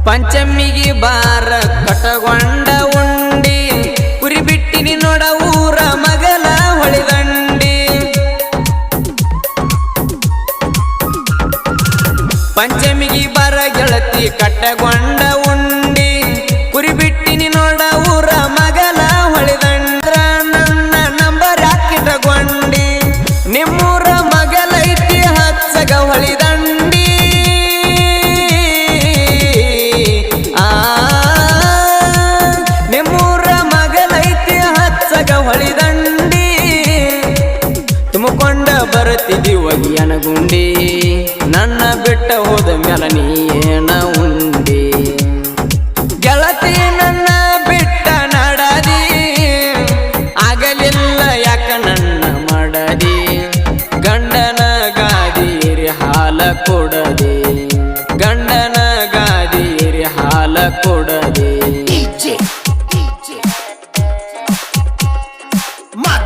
ಪಂಚಮಿಗೆ ಬಾರ ಕಟಗೊಂಡ ಉಂಡಿ ಕುರಿ ಬಿಟ್ಟಿನಿ ನೋಡ ಊರ ಮಗಲ ಹೊಳಿದಂಡಿ ಪಂಚಮಿಗೆ ಬಾರ ಗೆಳತಿ ಕಟಗೊಂಡ ಉಂಡಿ ಕುರಿ ಬಿಟ್ಟಿನಿ ನೋಡ ಊರ ಮಗಲ ಹೊಳಿದಂಡ್ರ ನನ್ನ ನಂಬರ್ ಹಾಕಿಟಗೊಂಡಿ ನಿಮ್ಮೂರ ಮಗಲೈತಿ ಹಚ್ಚಗ ಹೊಳಿದಂಡಿ ಹೊಳಿದಂಡಿ ತುಮಕೊಂಡ ಬರುತ್ತಿದ್ದಿ ಒಗಿಯನ ಗುಂಡಿ ನನ್ನ ಬಿಟ್ಟ ಹೋದ ಮ್ಯಾಲ ನೀನ ಉಂಡಿ ಗೆಳತಿ ನನ್ನ ಬಿಟ್ಟ ನಡದಿ ಆಗಲಿಲ್ಲ ಯಾಕ ನನ್ನ ಮಾಡದಿ ಗಂಡನ ಗಾದಿರಿ ಹಾಲ ಕೊಡದೆ ಗಂಡನ ಗಾದಿರಿ ಹಾಲ ಕೊಡದೆ